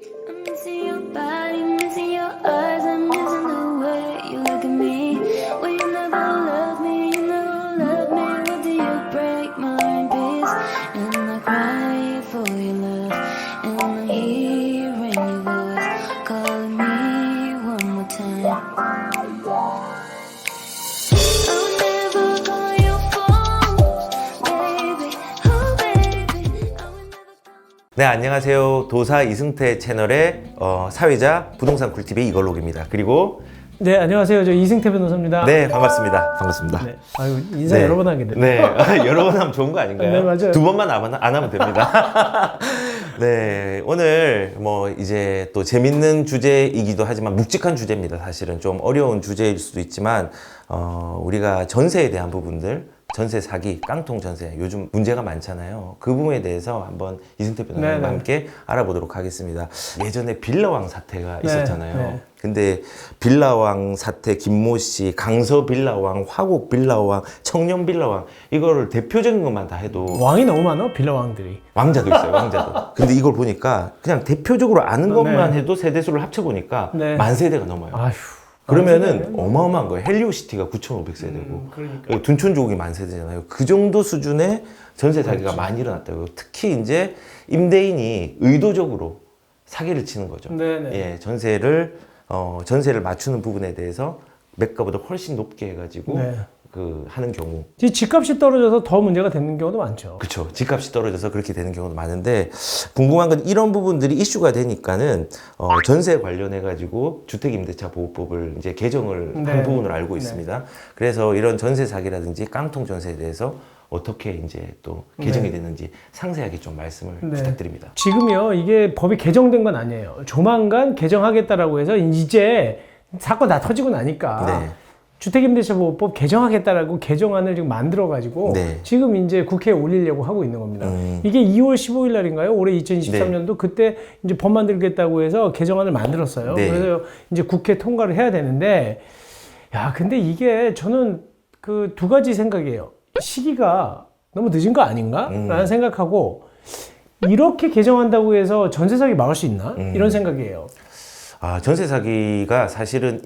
I'm missing your body, missing your eyes, I'm missing the way you look at me. Well, you never love me, you never love me. What do you break my peace? And I cry for your love, and I'm hearing your voice calling me one more time. I would never call your phone, baby, oh baby. I would never call. 네, 안녕하세요. 도사 이승태 채널의 사회자 부동산 꿀팁의 이걸록입니다. 그리고 네, 안녕하세요. 저 이승태 변호사입니다. 네, 반갑습니다. 반갑습니다. 네. 아유, 인사 네. 여러 번 하게 됐네. 네, 여러 번 하면 좋은 거 아닌가요? 네, 맞아요. 두 번만 안 하면 됩니다. 네, 오늘 뭐 이제 또 재밌는 주제이기도 하지만 묵직한 주제입니다. 사실은 좀 어려운 주제일 수도 있지만 우리가 전세에 대한 부분들, 전세 사기, 깡통 전세 요즘 문제가 많잖아요. 그 부분에 대해서 한번 이승태 변호사님과 네네. 함께 알아보도록 하겠습니다. 예전에 빌라왕 사태가 네, 있었잖아요. 네. 근데 빌라왕 사태, 김모 씨, 강서 빌라왕, 화곡 빌라왕, 청년 빌라왕 이거를 대표적인 것만 다 해도 왕이 너무 많아, 빌라 왕들이. 왕자도 있어요, 왕자도. 근데 이걸 보니까 그냥 대표적으로 아는 것만 네. 해도 세대수를 합쳐보니까 네. 만 세대가 넘어요. 아휴. 그러면은 어마어마한 거예요. 헬리오시티가 9,500세대고 그러니까. 둔촌조국이 만 세대잖아요. 그 정도 수준의 전세 사기가 많이 일어났다고요. 특히 이제 임대인이 의도적으로 사기를 치는 거죠. 네네. 예, 전세를 맞추는 부분에 대해서 매가보다 훨씬 높게 해가지고 네. 하는 경우. 이 집값이 떨어져서 더 문제가 되는 경우도 많죠. 그렇죠. 집값이 떨어져서 그렇게 되는 경우도 많은데 궁금한 건 이런 부분들이 이슈가 되니까는 전세 관련해 가지고 주택임대차보호법을 이제 개정을 네. 한 부분으로 알고 네. 있습니다. 그래서 이런 전세 사기라든지 깡통 전세에 대해서 어떻게 이제 또 개정이 네. 됐는지 상세하게 좀 말씀을 네. 부탁드립니다. 지금요, 이게 법이 개정된 건 아니에요. 조만간 개정하겠다라고 해서 이제 사건 다 터지고 나니까 네. 주택임대차보호법 개정하겠다라고 개정안을 지금 만들어가지고 네. 지금 이제 국회에 올리려고 하고 있는 겁니다. 이게 2월 15일 날인가요? 올해 2023년도 그때 이제 법 만들겠다고 해서 개정안을 만들었어요. 네. 그래서 이제 국회 통과를 해야 되는데, 야, 근데 이게 저는 그 두 가지 생각이에요. 시기가 너무 늦은 거 아닌가? 라는 생각하고, 이렇게 개정한다고 해서 전세 사기 막을 수 있나? 이런 생각이에요. 전세 사기가 사실은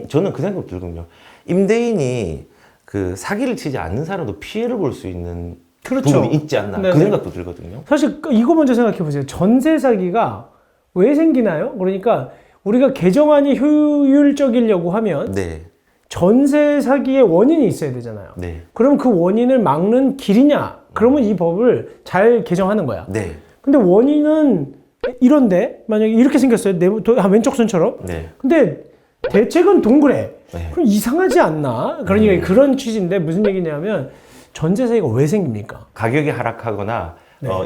저는 그 생각 들거든요. 임대인이 그 사기를 치지 않는 사람도 피해를 볼 수 있는 그렇죠. 부분이 있지 않나. 네네. 그 생각도 들거든요. 사실 이거 먼저 생각해 보세요. 전세 사기가 왜 생기나요? 그러니까 우리가 개정안이 효율적이려고 하면 네. 전세 사기의 원인이 있어야 되잖아요. 네. 그럼 그 원인을 막는 길이냐? 그러면 이 법을 잘 개정하는 거야. 네. 근데 원인은 이런데 만약에 이렇게 생겼어요. 왼쪽 손처럼. 네. 근데 대책은 동그래. 네. 그럼 이상하지 않나? 그러니까 그런 취지인데 무슨 얘기냐면 전세 사기가 왜 생깁니까? 가격이 하락하거나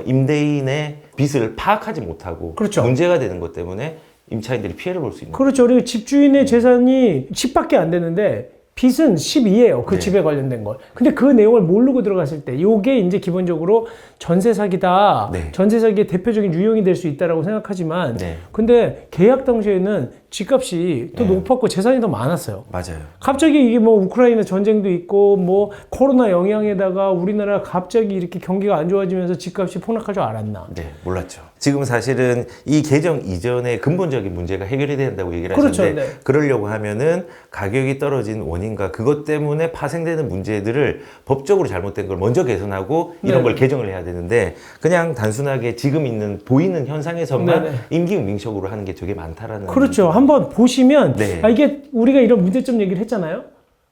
임대인의 빚을 파악하지 못하고 그렇죠. 문제가 되는 것 때문에 임차인들이 피해를 볼 수 있는 그렇죠. 그리고 집주인의 재산이 10밖에 안 되는데 빚은 10이에요. 그 네. 집에 관련된 걸. 근데 그 내용을 모르고 들어갔을 때 요게 이제 기본적으로 전세 사기다. 네. 전세 사기의 대표적인 유형이 될 수 있다라고 생각하지만 네. 근데 계약 당시에는 집값이 더 네. 높았고 재산이 더 많았어요. 맞아요. 갑자기 이게 뭐 우크라이나 전쟁도 있고 뭐 코로나 영향에다가 우리나라 갑자기 이렇게 경기가 안 좋아지면서 집값이 폭락할 줄 알았나? 네, 몰랐죠. 지금 사실은 이 개정 이전에 근본적인 문제가 해결이 된다고 얘기를 그렇죠, 하셨는데 네. 그러려고 하면은 가격이 떨어진 원인과 그것 때문에 파생되는 문제들을 법적으로 잘못된 걸 먼저 개선하고 이런 네. 걸 개정을 해야 되는데 그냥 단순하게 지금 보이는 현상에서만 네, 네. 임기응변식으로 하는 게 되게 많다라는 그렇죠. 한번 보시면 네. 이게 우리가 이런 문제점 얘기를 했잖아요.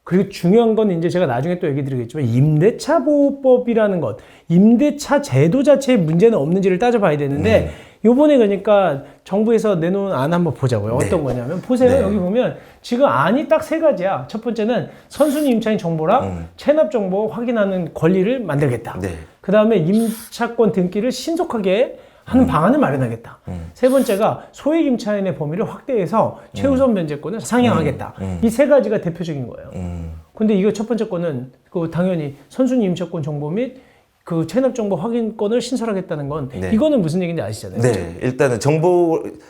그리고 중요한 건 이제 제가 나중에 또 얘기 드리겠지만 임대차 보호법이라는 것, 임대차 제도 자체에 문제는 없는지를 따져봐야 되는데 요번에 그러니까 정부에서 내놓은 안 한번 보자고요. 네. 어떤 거냐면 보세요. 네. 여기 보면 지금 안이 딱 세 가지야. 첫 번째는 선순위 임차인 정보랑 체납 정보 확인하는 권리를 만들겠다. 네. 그 다음에 임차권 등기를 신속하게 하는 방안을 마련하겠다. 세 번째가 소액 임차인의 범위를 확대해서 최우선 면제권을 상향하겠다. 이 세 가지가 대표적인 거예요. 근데 이거 첫 번째 거는 당연히 선순위 임차권 정보 및 그 체납 정보 확인권을 신설하겠다는 건 네. 이거는 무슨 얘기인지 아시잖아요. 네, 일단은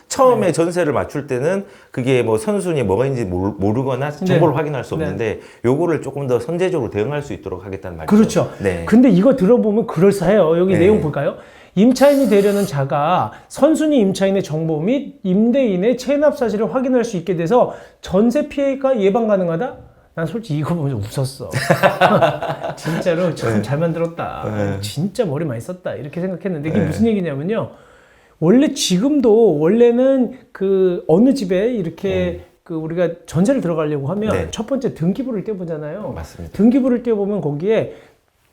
처음에 전세를 맞출 때는 그게 뭐 선순위 뭐가 있는지 모르거나 정보를 확인할 수 없는데 요거를 조금 더 선제적으로 대응할 수 있도록 하겠다는 말이죠. 그렇죠. 네. 근데 이거 들어보면 그럴싸해요. 여기 네. 내용 볼까요? 임차인이 되려는 자가 선순위 임차인의 정보 및 임대인의 체납 사실을 확인할 수 있게 돼서 전세 피해가 예방 가능하다? 난 솔직히 이거 보면서 웃었어. 진짜로 참 잘 만들었다. 진짜 머리 많이 썼다. 이렇게 생각했는데 이게 무슨 얘기냐면요. 원래는 그 어느 집에 이렇게 그 우리가 전세를 들어가려고 하면 네. 첫 번째 등기부를 떼보잖아요. 맞습니다. 등기부를 떼보면 거기에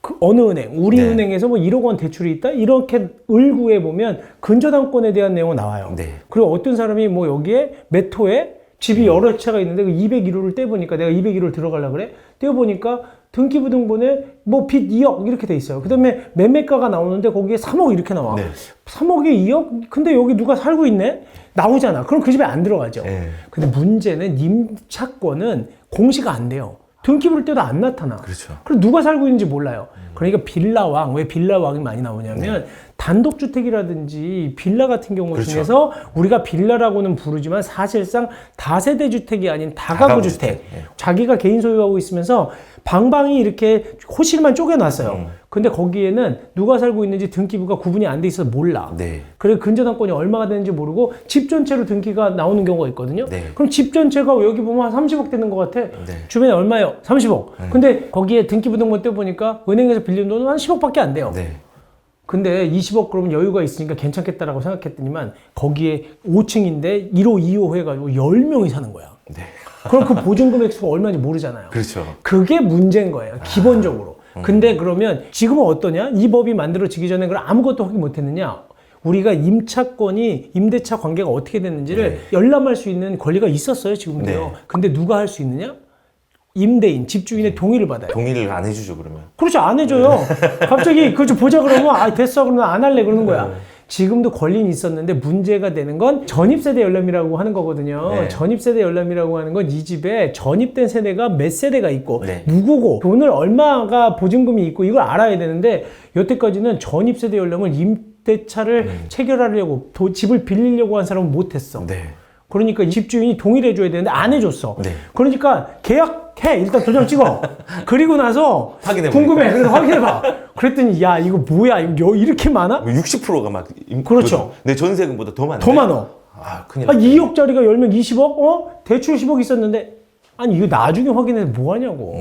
그 어느 은행, 우리 네. 은행에서 뭐 1억 원 대출이 있다? 이렇게 을구해 보면 근저당권에 대한 내용은 나와요. 네. 그리고 어떤 사람이 뭐 여기에 몇 호에 집이 여러 채가 있는데 그 201호를 떼보니까 내가 201호를 들어가려고 그래? 떼어보니까 등기부 등본에 뭐 빚 2억 이렇게 돼 있어요. 그 다음에 매매가가 나오는데 거기에 3억 이렇게 나와. 네. 3억에 2억? 근데 여기 누가 살고 있네? 나오잖아. 그럼 그 집에 안 들어가죠. 네. 근데 문제는 임차권은 공시가 안 돼요. 등기부를 떼도 안 나타나. 그렇죠. 그럼 누가 살고 있는지 몰라요. 그러니까 빌라왕, 왜 빌라왕이 많이 나오냐면 단독주택이라든지 빌라 같은 경우 그렇죠. 중에서 우리가 빌라라고는 부르지만 사실상 다세대 주택이 아닌 다가구 주택. 예. 자기가 개인 소유하고 있으면서 방방이 이렇게 호실만 쪼개놨어요. 근데 거기에는 누가 살고 있는지 등기부가 구분이 안 돼 있어서 몰라. 네. 그래서 근저당권이 얼마가 되는지 모르고 집 전체로 등기가 나오는 경우가 있거든요. 네. 그럼 집 전체가 여기 보면 한 30억 되는 것 같아. 네. 주변에 얼마예요? 30억. 근데 거기에 등기부 등본 떼보니까 은행에서 빌린 돈은 한 10억밖에 안 돼요. 네. 근데 20억 그러면 여유가 있으니까 괜찮겠다라고 생각했더니만 거기에 5층인데 1호, 2호 해가지고 10명이 사는 거야. 네. 그럼 그 보증금 액수가 얼마인지 모르잖아요. 그렇죠. 그게 문제인 거예요. 기본적으로. 근데 그러면 지금은 어떠냐? 이 법이 만들어지기 전에 그럼 아무것도 확인 못 했느냐? 우리가 임차권이 임대차 관계가 어떻게 됐는지를 열람할 수 있는 권리가 있었어요, 지금도요. 네. 근데 누가 할 수 있느냐? 임대인, 집주인의 동의를 받아요. 동의를 안 해주죠, 그러면. 그렇죠. 안 해줘요. 갑자기 그거 좀 보자 그러면 아 됐어 그러면 안 할래 그러는 거야. 지금도 권리는 있었는데 문제가 되는 건 전입세대 열람이라고 하는 거거든요. 네. 전입세대 열람이라고 하는 건 이 집에 전입된 세대가 몇 세대가 있고 네. 누구고 돈을 얼마가 보증금이 있고 이걸 알아야 되는데 여태까지는 전입세대 열람을 임대차를 체결하려고 집을 빌리려고 한 사람은 못했어. 네. 그러니까 집주인이 동의를 해줘야 되는데 안 해줬어. 네. 그러니까 계약해. 일단 도장 찍어. 그리고 나서 확인해 궁금해. 보니까. 그래서 확인해봐. 그랬더니 야 이거 뭐야? 이거 이렇게 많아? 60%가 막. 그렇죠. 내 전세금보다 더 많은데. 더 많어. 아, 큰일 아, 났네. 2억짜리가 열면 20억? 대출 10억 있었는데 아니 이거 나중에 확인해서 뭐 하냐고.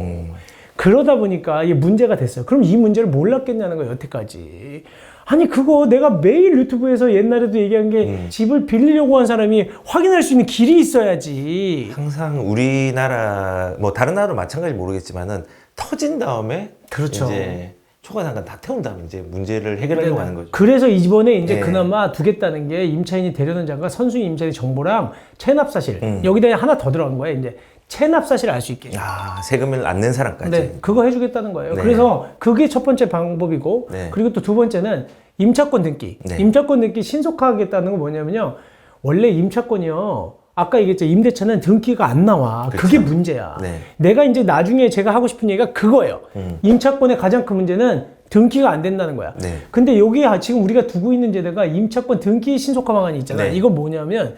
그러다 보니까 이게 문제가 됐어요. 그럼 이 문제를 몰랐겠냐는 거예요, 여태까지. 아니 그거 내가 매일 유튜브에서 옛날에도 얘기한 게 집을 빌리려고 한 사람이 확인할 수 있는 길이 있어야지. 항상 우리나라, 뭐 다른 나라도 마찬가지 모르겠지만은 터진 다음에. 그렇죠. 이제 초과 잠깐 다 태운 다음에 이제 문제를 해결하려고 하는 거죠. 그래서 이번에 이제 네. 그나마 두겠다는 게 임차인이 되려는 자가 선순위 임차인 정보랑 체납 사실 여기다 하나 더 들어간 거예요. 이제 체납 사실을 알 수 있게. 아, 세금을 안 낸 사람까지. 네, 그거 해주겠다는 거예요. 네. 그래서 그게 첫 번째 방법이고, 네. 그리고 또 두 번째는 임차권 등기. 네. 임차권 등기 신속화하겠다는 건 뭐냐면요. 원래 임차권이요. 아까 얘기했죠. 임대차는 등기가 안 나와. 그렇죠. 그게 문제야. 네. 내가 이제 나중에 제가 하고 싶은 얘기가 그거예요. 임차권의 가장 큰 문제는 등기가 안 된다는 거야. 네. 근데 여기 지금 우리가 두고 있는 제도가 임차권 등기 신속화 방안이 있잖아요. 네. 이건 뭐냐면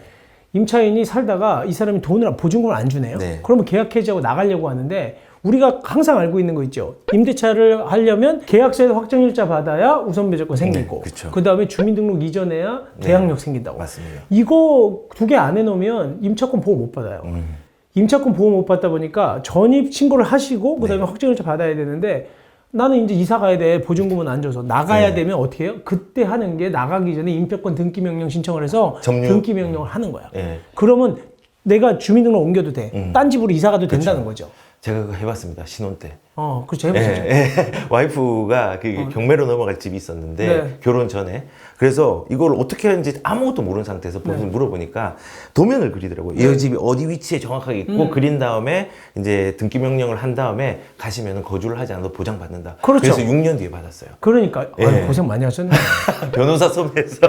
임차인이 살다가 이 사람이 보증금을 안 주네요. 네. 그러면 계약 해지하고 나가려고 하는데 우리가 항상 알고 있는 거 있죠. 임대차를 하려면 계약서에서 확정일자 받아야 우선 배정권 생기고 네, 그렇죠. 그다음에 주민등록 이전해야 대항력 생긴다고. 맞습니다. 이거 두 개 안 해놓으면 임차권 보호 못 받아요. 임차권 보호 못 받다 보니까 전입 신고를 하시고 그다음에 확정일자 받아야 되는데 나는 이제 이사 가야 돼. 보증금은 안 줘서. 나가야 네. 되면 어떻게 해요? 그때 하는 게 나가기 전에 임차권 등기 명령 신청을 해서 점유. 등기 명령을 하는 거야. 네. 그러면 내가 주민등록 옮겨도 돼. 딴 집으로 이사 가도 된다는 거죠. 제가 그거 해봤습니다. 신혼 때. 그렇죠. 해보시죠. 와이프가 그 경매로 넘어갈 집이 있었는데 네. 결혼 전에 그래서 이걸 어떻게 하는지 아무것도 모르는 상태에서 네. 물어보니까 도면을 그리더라고요. 이 집이 어디 위치에 정확하게 있고 그린 다음에 이제 등기 명령을 한 다음에 가시면 거주를 하지 않아도 보장받는다. 그렇죠. 그래서 6년 뒤에 받았어요. 그러니까 예. 아유, 고생 많이 하셨네. 변호사 섭외해서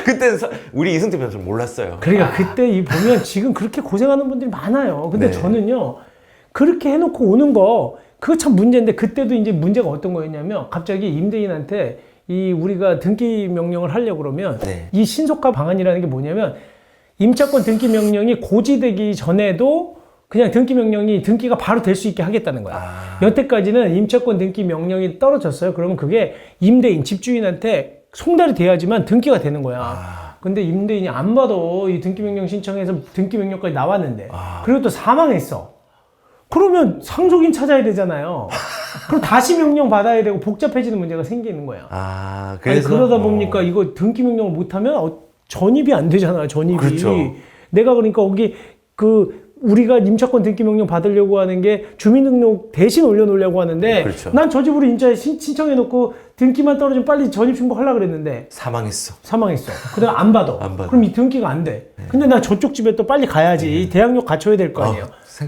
그때는 우리 이승태 변호사를 몰랐어요. 그러니까 그때 이 보면 지금 그렇게 고생하는 분들이 많아요. 근데 네. 저는요 그렇게 해놓고 오는 거 그거 참 문제인데 그때도 이제 문제가 어떤 거였냐면 갑자기 임대인한테 이 우리가 등기 명령을 하려고 그러면 네. 이 신속화 방안이라는 게 뭐냐면 임차권 등기 명령이 고지되기 전에도 그냥 등기가 바로 될 수 있게 하겠다는 거야. 여태까지는 임차권 등기 명령이 떨어졌어요. 그러면 그게 임대인, 집주인한테 송달이 돼야지만 등기가 되는 거야. 근데 임대인이 안 받아. 이 등기명령 신청해서 등기명령까지 나왔는데. 그리고 또 사망했어. 그러면 상속인 찾아야 되잖아요. 그럼 다시 명령 받아야 되고 복잡해지는 문제가 생기는 거야. 그래서 아니, 그러다 보니까 이거 등기명령을 못하면 전입이 안 되잖아요. 전입이. 그렇죠. 내가 그러니까 거기 우리가 임차권 등기명령 받으려고 하는 게 주민등록 대신 올려놓으려고 하는데 그렇죠. 난 저 집으로 임차에 신청해놓고 등기만 떨어지면 빨리 전입 신고하려고 그랬는데 사망했어. 그다음 안 받아. 안 받아. 그럼 이 등기가 안 돼. 근데 나 저쪽 집에 또 빨리 가야지. 대항력 갖춰야 될 거 아니에요.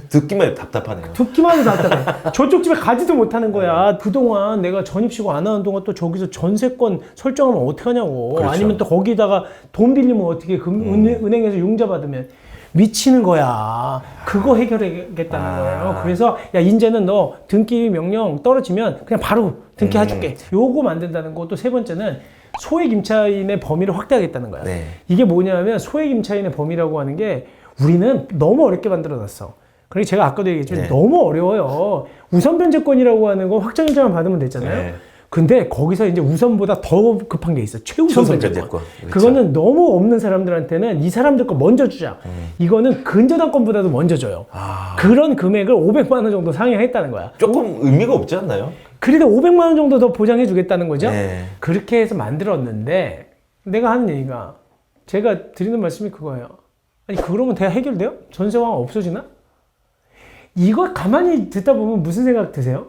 듣기만 해도 답답하네요. 듣기만 해도 답답해. 저쪽 집에 가지도 못하는 거야. 그동안 내가 전입신고 안 하는 동안 또 저기서 전세권 설정하면 어떡하냐고. 그렇죠. 아니면 또 거기다가 돈 빌리면 어떻게 은행에서 융자 받으면 미치는 거야. 그거 해결하겠다는 거예요. 그래서 야 이제는 너 등기 명령 떨어지면 그냥 바로 등기 해줄게. 요거 만든다는 거. 또 세 번째는 소액 임차인의 범위를 확대하겠다는 거야. 네. 이게 뭐냐면 소액 임차인의 범위라고 하는 게 우리는 너무 어렵게 만들어놨어. 그리고 제가 아까도 얘기했지만 너무 어려워요. 우선 변제권이라고 하는 거 확정 인정만 받으면 됐잖아요. 네. 근데 거기서 이제 우선보다 더 급한 게 있어. 최우선 변제권. 그렇죠. 그거는 너무 없는 사람들한테는 이 사람들 거 먼저 주자. 이거는 근저당권보다도 먼저 줘요. 그런 금액을 500만 원 정도 상향했다는 거야. 조금 의미가 없지 않나요? 그래도 500만 원 정도 더 보장해 주겠다는 거죠. 네. 그렇게 해서 만들었는데 내가 하는 얘기가 제가 드리는 말씀이 그거예요. 아니 그러면 다 해결돼요? 전세왕 없어지나? 이거 가만히 듣다 보면 무슨 생각 드세요?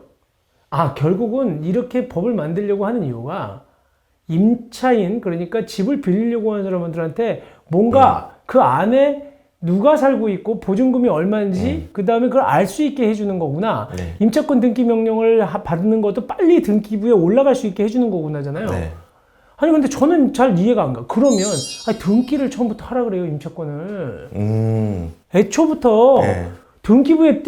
결국은 이렇게 법을 만들려고 하는 이유가 임차인, 그러니까 집을 빌리려고 하는 사람들한테 뭔가 그 안에 누가 살고 있고 보증금이 얼마인지 그 다음에 그걸 알 수 있게 해주는 거구나. 네. 임차권 등기 명령을 받는 것도 빨리 등기부에 올라갈 수 있게 해주는 거구나잖아요. 네. 아니 근데 저는 잘 이해가 안 가. 그러면 등기를 처음부터 하라 그래요, 임차권을. 애초부터 네. 등기부에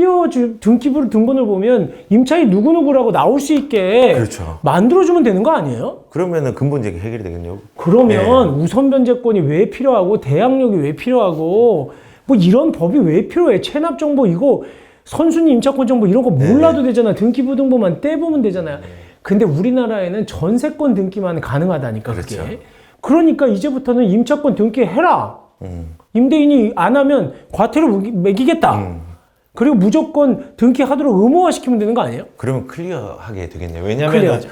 등기부를 등본을 보면 임차인 누구누구라고 나올 수 있게 그렇죠. 만들어주면 되는 거 아니에요? 그러면 근본적인 해결이 되겠네요. 그러면 우선 변제권이 왜 필요하고 대항력이 왜 필요하고 뭐 이런 법이 왜 필요해? 체납 정보 이거 선순위 임차권 정보 이런 거 몰라도 되잖아. 등기부 등본만 떼보면 되잖아요. 근데 우리나라에는 전세권 등기만 가능하다니까 그게. 그렇죠. 그러니까 이제부터는 임차권 등기해라. 임대인이 안 하면 과태료 매기겠다. 그리고 무조건 등기하도록 의무화시키면 되는 거 아니에요? 그러면 클리어하게 되겠네요. 왜냐하면 클리어하죠.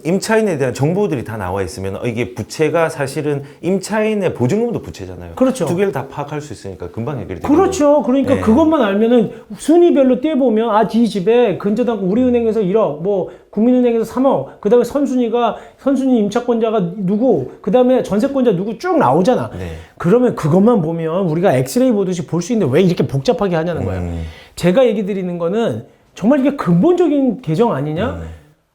임차인에 대한 정보들이 다 나와 있으면 이게 부채가 사실은 임차인의 보증금도 부채잖아요. 그렇죠. 두 개를 다 파악할 수 있으니까 금방 해결이 되겠네요. 그렇죠. 그러니까 네. 그것만 알면은 순위별로 떼보면 이 집에 근저당 우리은행에서 1억, 뭐 국민은행에서 3억, 그 다음에 선순위 임차권자가 누구, 그 다음에 전세권자 누구 쭉 나오잖아. 네. 그러면 그것만 보면 우리가 엑스레이 보듯이 볼 수 있는데 왜 이렇게 복잡하게 하냐는 거예요. 제가 얘기 드리는 거는 정말 이게 근본적인 개정 아니냐?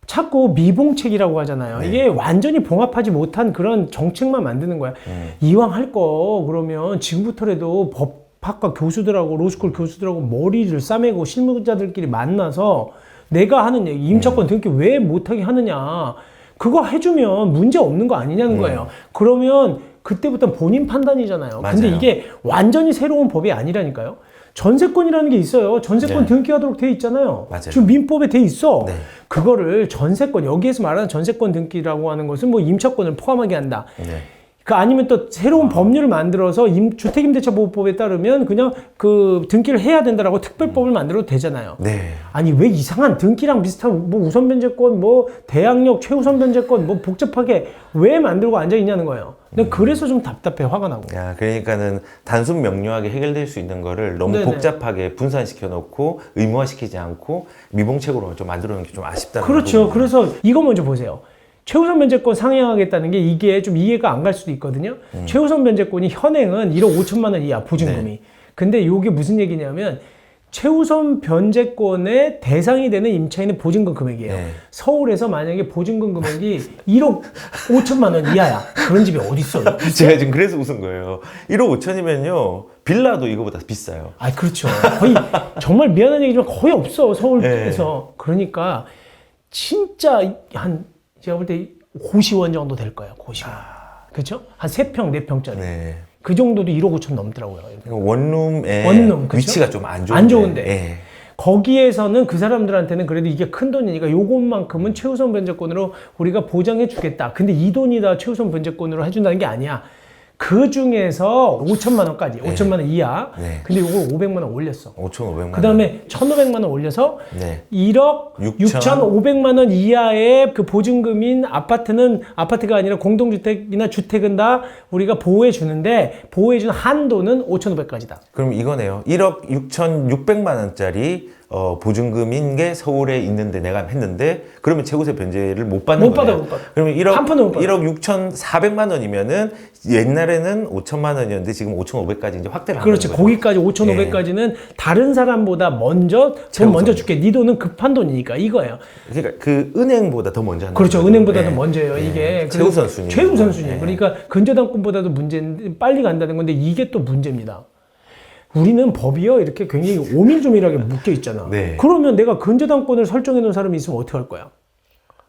자꾸 미봉책이라고 하잖아요. 네. 이게 완전히 봉합하지 못한 그런 정책만 만드는 거야. 이왕 할 거 그러면 지금부터라도 법학과 교수들하고 로스쿨 교수들하고 머리를 싸매고 실무자들끼리 만나서 내가 하는 얘기, 임차권 등기 왜 못하게 하느냐. 그거 해주면 문제 없는 거 아니냐는 거예요. 그러면 그때부터 본인 판단이잖아요. 맞아요. 근데 이게 완전히 새로운 법이 아니라니까요. 전세권이라는 게 있어요. 전세권 네. 등기하도록 돼 있잖아요. 맞아요. 지금 민법에 돼 있어. 네. 그거를 전세권, 여기에서 말하는 전세권 등기라고 하는 것은 뭐 임차권을 포함하게 한다. 네. 아니면 또 새로운 법률을 만들어서 주택임대차보호법에 따르면 그냥 그 등기를 해야 된다라고 특별법을 만들어도 되잖아요. 네. 아니 왜 이상한 등기랑 비슷한 뭐 우선 변제권, 뭐 대항력, 최우선 변제권 뭐 복잡하게 왜 만들고 앉아 있냐는 거예요. 근데 그래서 좀 답답해, 화가 나고. 그러니까는 단순 명료하게 해결될 수 있는 거를 너무 네네. 복잡하게 분산시켜 놓고 의무화시키지 않고 미봉책으로 좀 만들어 놓은 게 좀 아쉽다는 그렇죠. 부분이에요. 그래서 이거 먼저 보세요. 최우선 변제권 상향하겠다는 게 이게 좀 이해가 안 갈 수도 있거든요. 최우선 변제권이 현행은 1억 5천만 원 이하 보증금이. 네. 근데 이게 무슨 얘기냐면 최우선 변제권의 대상이 되는 임차인의 보증금 금액이에요. 네. 서울에서 만약에 보증금 금액이 1억 5천만 원 이하야. 그런 집이 어디 있어? 제가 지금 그래서 웃은 거예요. 1억 5천이면요 빌라도 이거보다 비싸요. 그렇죠. 거의 정말 미안한 얘기지만 거의 없어 서울에서. 그러니까 진짜 제가 볼 때 고시원 정도 될 거예요. 고시원. 그렇죠? 한 3평, 4평짜리. 네. 그 정도도 1억 5천 넘더라고요. 원룸의 원룸, 그쵸? 위치가 좀 안 좋은데. 안 좋은데. 예. 거기에서는 그 사람들한테는 그래도 이게 큰 돈이니까 요것만큼은 최우선 변제권으로 우리가 보장해 주겠다. 근데 이 돈이 다 최우선 변제권으로 해준다는 게 아니야. 그 중에서 5천만 원까지, 5천만 원 이하. 네. 근데 요거 500만 원 올렸어. 5,500만 원. 그 다음에 1,500만 원 올려서 네. 1억 6,500만 원 이하의 그 보증금인 아파트는 아파트가 아니라 공동주택이나 주택은 다 우리가 보호해 주는데 보호해 주는 한도는 5,500까지다. 그럼 이거네요. 1억 6,600만 원짜리 보증금인 게 서울에 있는데 내가 했는데 그러면 최고세 변제를 못 받는 거예요. 못 받아. 그러면 한 푼도 못 받아. 1억 6,400만 원이면은 옛날에는 5천만 원이었는데 지금 5,500까지 이제 확대를 하는 그렇지. 거죠. 거기까지 5,500까지는 다른 사람보다 먼저 돈 최우선. 먼저 줄게. 네 돈은 급한 돈이니까 이거예요. 그러니까 그 은행보다 더 먼저 하는 그렇죠. 거죠. 은행보다도 네. 먼저예요. 이게 최우선 순위. 최우선 순위. 네. 그러니까 근저당권보다도 문제인데 빨리 간다는 건데 이게 또 문제입니다. 우리는 법이요 이렇게 굉장히 오밀조밀하게 묶여 있잖아. 네. 그러면 내가 근저당권을 설정해 놓은 사람이 있으면 어떻게 할 거야?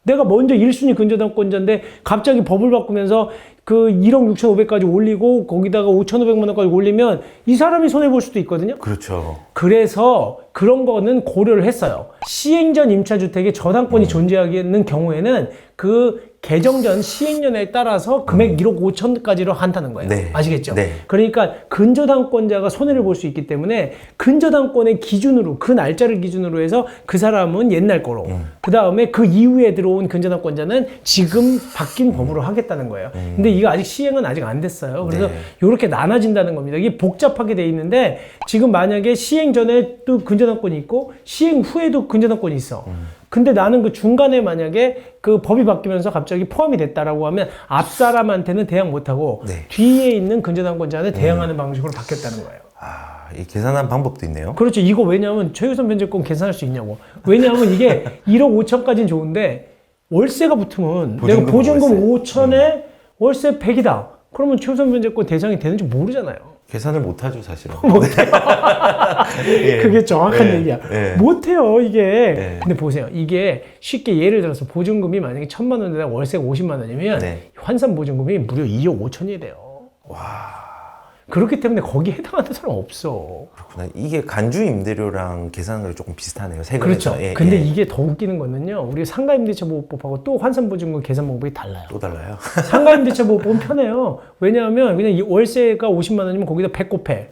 내가 먼저 1순위 근저당권자인데 갑자기 법을 바꾸면서 그 1억 6,500까지 올리고 거기다가 5,500만 원까지 올리면 이 사람이 손해볼 수도 있거든요. 그렇죠. 그래서 그런 거는 고려를 했어요. 시행 전 임차주택에 저당권이 존재하는 경우에는 그 개정 전 시행년에 따라서 금액 1억 5천까지로 한다는 거예요. 네. 아시겠죠? 네. 그러니까 근저당권자가 손해를 볼 수 있기 때문에 근저당권의 기준으로 그 날짜를 기준으로 해서 그 사람은 옛날 거로 그 다음에 그 이후에 들어온 근저당권자는 지금 바뀐 법으로 하겠다는 거예요. 근데 이거 아직 시행은 아직 안 됐어요. 그래서 네. 이렇게 나눠진다는 겁니다. 이게 복잡하게 돼 있는데 지금 만약에 시행 전에 또 근저당권이 있고 시행 후에도 근저당권이 있어. 근데 나는 그 중간에 만약에 그 법이 바뀌면서 갑자기 포함이 됐다라고 하면 앞 사람한테는 대항 못하고 네. 뒤에 있는 근저당권자한테 대항하는 방식으로 바뀌었다는 거예요. 이 계산한 방법도 있네요. 그렇죠. 이거 왜냐하면 최우선 변제권 계산할 수 있냐고. 왜냐하면 이게 1억 5천까지는 좋은데 월세가 붙으면 내가 보증금 5천에 월세 100이다. 그러면 최우선 변제권 대상이 되는지 모르잖아요. 계산을 못하죠, 사실은. 못해요. 그게 정확한 얘기야. 못해요, 이게. 근데 보세요. 이게 쉽게 예를 들어서 보증금이 만약에 1,000만 원인데 월세가 50만 원이면 환산 보증금이 무려 2억 5천이 돼요. 와. 그렇기 때문에 거기에 해당하는 사람 없어. 그렇구나. 이게 간주 임대료랑 계산하는 게 조금 비슷하네요. 그렇죠. 세금에서. 근데 이게 더 웃기는 거는요. 우리 상가임대차보호법하고 또 환산보증금 계산 방법이 달라요. 또 달라요? 상가임대차보호법은 편해요. 왜냐하면 그냥 이 월세가 50만 원이면 거기다 100 곱해.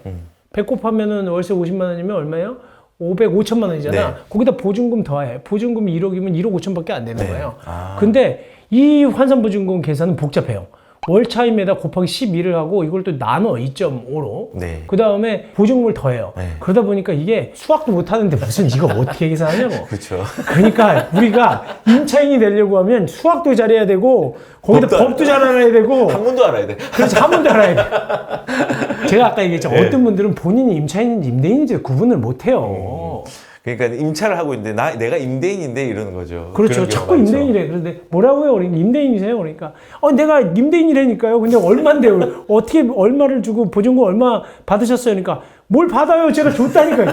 100 곱하면은 월세 50만 원이면 얼마예요? 500만 원이잖아. 네. 거기다 보증금 더해. 보증금이 1억이면 1억 5천밖에 안 되는 네. 거예요. 아. 근데 이 환산보증금 계산은 복잡해요. 월 차임에다 곱하기 12를 하고 이걸 또 나눠 2.5로 네. 그 다음에 보증금을 더해요. 네. 그러다 보니까 이게 수학도 못하는데 무슨 이거 어떻게 계산하냐고. 그렇죠. 그러니까 우리가 임차인이 되려고 하면 수학도 잘해야 되고 거기다 법도 잘 알아야 되고 학문도 알아야 돼. 그래서 한문도 알아야 돼. 제가 아까 얘기했죠. 어떤 분들은 본인이 임차인인지 임대인인지 구분을 못해요. 그러니까 임차를 하고 있는데 내가 임대인인데 이러는 거죠. 그렇죠. 그런 자꾸 경우가 많죠. 임대인이래. 그런데 뭐라고요? 그러니까 임대인이세요? 그러니까 내가 임대인이라니까요. 근데 얼마인데요? 어떻게 얼마를 주고 보증금 얼마 받으셨어요? 그러니까 뭘 받아요? 제가 줬다니까요.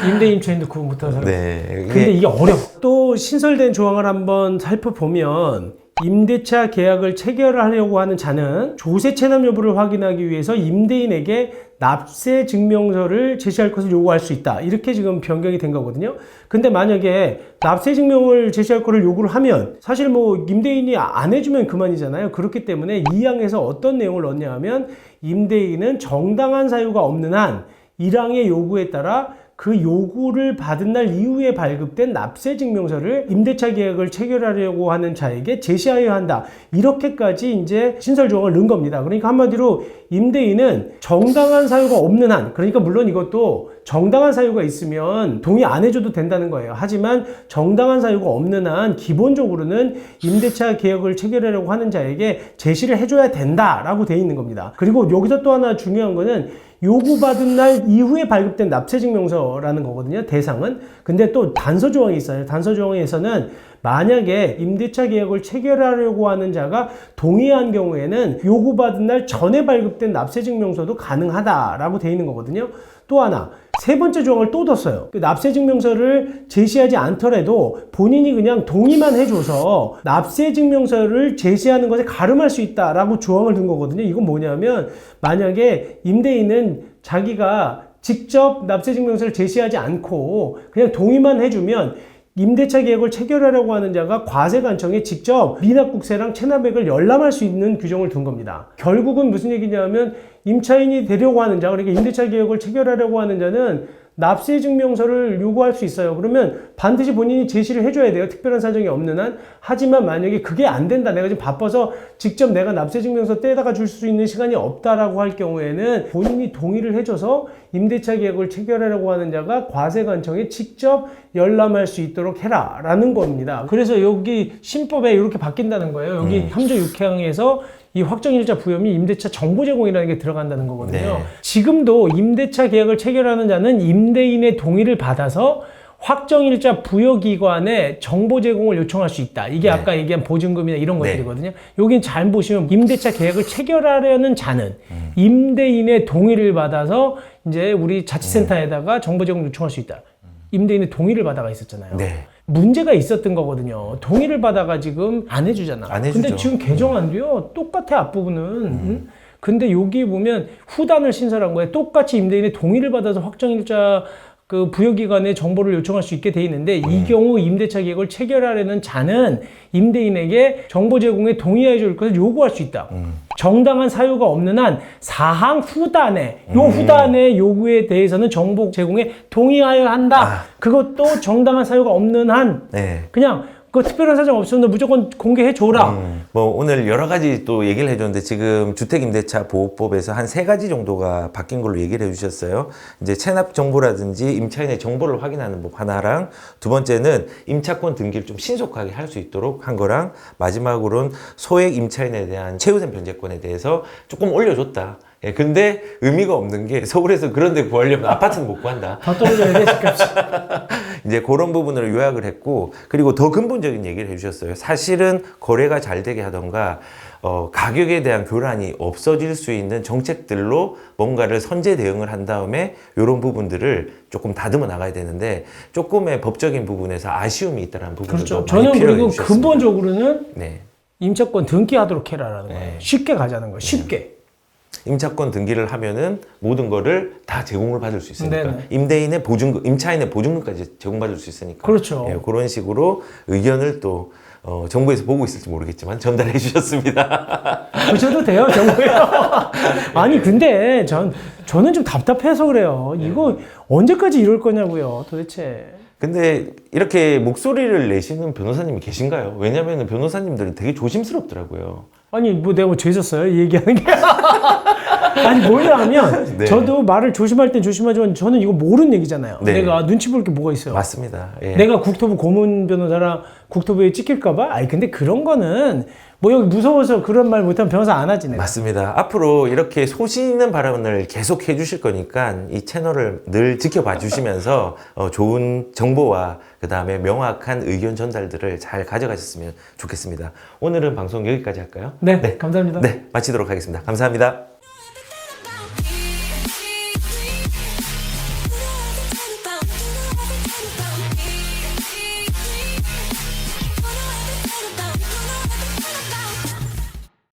임대인 임차인도 구분 못하는 사람. 네. 근데 이게 어려워. 또 신설된 조항을 한번 살펴보면 임대차 계약을 체결하려고 하는 자는 조세 체납 여부를 확인하기 위해서 임대인에게 납세 증명서를 제시할 것을 요구할 수 있다. 이렇게 지금 변경이 된 거거든요. 근데 만약에 납세 증명을 제시할 것을 요구를 하면 사실 뭐 임대인이 안 해주면 그만이잖아요. 그렇기 때문에 이 항에서 어떤 내용을 넣냐 하면 임대인은 정당한 사유가 없는 한 1항의 요구에 따라 그 요구를 받은 날 이후에 발급된 납세 증명서를 임대차 계약을 체결하려고 하는 자에게 제시하여야 한다. 이렇게까지 이제 신설 조항을 넣은 겁니다. 그러니까 한마디로 임대인은 정당한 사유가 없는 한, 그러니까 물론 이것도 정당한 사유가 있으면 동의 안 해줘도 된다는 거예요. 하지만 정당한 사유가 없는 한 기본적으로는 임대차 계약을 체결하려고 하는 자에게 제시를 해줘야 된다라고 돼 있는 겁니다. 그리고 여기서 또 하나 중요한 거는 요구받은 날 이후에 발급된 납세증명서라는 거거든요. 대상은. 근데 또 단서 조항이 있어요. 단서 조항에서는 만약에 임대차 계약을 체결하려고 하는 자가 동의한 경우에는 요구받은 날 전에 발급된 납세증명서도 가능하다라고 돼 있는 거거든요. 또 하나, 세 번째 조항을 또 뒀어요. 그 납세증명서를 제시하지 않더라도 본인이 그냥 동의만 해줘서 납세증명서를 제시하는 것에 가름할 수 있다라고 조항을 둔 거거든요. 이건 뭐냐면 만약에 임대인은 자기가 직접 납세증명서를 제시하지 않고 그냥 동의만 해주면 임대차 계약을 체결하려고 하는 자가 과세관청에 직접 미납국세랑 체납액을 열람할 수 있는 규정을 둔 겁니다. 결국은 무슨 얘기냐면 임차인이 되려고 하는 자, 그러니까 임대차 계약을 체결하려고 하는 자는 납세증명서를 요구할 수 있어요. 그러면 반드시 본인이 제시를 해줘야 돼요. 특별한 사정이 없는 한. 하지만 만약에 그게 안 된다. 내가 지금 바빠서 직접 내가 납세증명서 떼다가 줄 수 있는 시간이 없다라고 할 경우에는 본인이 동의를 해줘서 임대차 계약을 체결하려고 하는 자가 과세관청에 직접 열람할 수 있도록 해라 라는 겁니다. 그래서 여기 신법에 이렇게 바뀐다는 거예요. 여기 3조 6항에서 이 확정일자 부여미 임대차 정보 제공이라는 게 들어간다는 거거든요. 네. 지금도 임대차 계약을 체결하는 자는 임대인의 동의를 받아서 확정일자 부여기관에 정보 제공을 요청할 수 있다. 이게 네. 아까 얘기한 보증금이나 이런 네. 것들이거든요. 여긴 잘 보시면 임대차 계약을 체결하려는 자는 임대인의 동의를 받아서 이제 우리 자치센터에다가 정보 제공을 요청할 수 있다. 임대인의 동의를 받아가 있었잖아요. 네. 문제가 있었던 거거든요. 동의를 받아가 지금 안 해주잖아. 안 해주죠. 근데 지금 개정안도요. 똑같아 앞부분은. 응? 근데 여기 보면 후단을 신설한 거예요. 똑같이 임대인의 동의를 받아서 확정일자 그 부여기관에 정보를 요청할 수 있게 돼 있는데 이 경우 임대차 계약을 체결하려는 자는 임대인에게 정보 제공에 동의해 줄 것을 요구할 수 있다. 정당한 사유가 없는 한 사항 후단에 요 후단의 요구에 대해서는 정보 제공에 동의하여야 한다. 그것도 정당한 사유가 없는 한 네. 그냥 그 특별한 사정 없으면 무조건 공개해 줘라. 뭐 오늘 여러 가지 또 얘기를 해줬는데 지금 주택임대차 보호법에서 한 3가지 정도가 바뀐 걸로 얘기를 해주셨어요. 이제 체납 정보라든지 임차인의 정보를 확인하는 법 하나랑 두 번째는 임차권 등기를 좀 신속하게 할 수 있도록 한 거랑 마지막으로는 소액 임차인에 대한 최우선 변제권에 대해서 조금 올려줬다. 예, 근데 의미가 없는 게 서울에서 그런 데 구하려면 아파트는 못 구한다. 더 떨어져야 돼, 집값이. 이제 그런 부분을 요약을 했고, 그리고 더 근본적인 얘기를 해주셨어요. 사실은 거래가 잘 되게 하던가, 가격에 대한 교란이 없어질 수 있는 정책들로 뭔가를 선제 대응을 한 다음에 이런 부분들을 조금 다듬어 나가야 되는데, 조금의 법적인 부분에서 아쉬움이 있다는 부분도 그렇죠. 많이 저는 필요해 그리고 주셨습니다. 근본적으로는 네. 임차권 등기하도록 해라라는 거예요. 네. 쉽게 가자는 거예요. 쉽게. 임차권 등기를 하면은 모든 거를 다 제공을 받을 수 있으니까 네네. 임대인의 보증금, 임차인의 보증금까지 제공받을 수 있으니까 그렇죠. 예, 그런 식으로 의견을 또 정부에서 보고 있을지 모르겠지만 전달해 주셨습니다. 그셔도 돼요, 정부요. 아니, 근데 저는 좀 답답해서 그래요. 이거 언제까지 이럴 거냐고요, 도대체. 근데 이렇게 목소리를 내시는 변호사님이 계신가요? 왜냐면은 변호사님들은 되게 조심스럽더라고요. 아니, 뭐 내가 뭐 죄졌어요? 이 얘기하는 게. 아니, 뭐냐면, 네. 저도 말을 조심할 땐 조심하지만 저는 이거 모르는 얘기잖아요. 네. 내가 눈치 볼 게 뭐가 있어요. 맞습니다. 예. 내가 국토부 고문 변호사랑 국토부에 찍힐까봐? 아니, 근데 그런 거는 뭐 여기 무서워서 그런 말 못하면 변호사 안 하지, 내가. 맞습니다. 앞으로 이렇게 소신 있는 발언을 계속 해주실 거니까 이 채널을 늘 지켜봐 주시면서 좋은 정보와 그 다음에 명확한 의견 전달들을 잘 가져가셨으면 좋겠습니다. 오늘은 방송 여기까지 할까요? 네, 감사합니다. 네, 마치도록 하겠습니다. 감사합니다.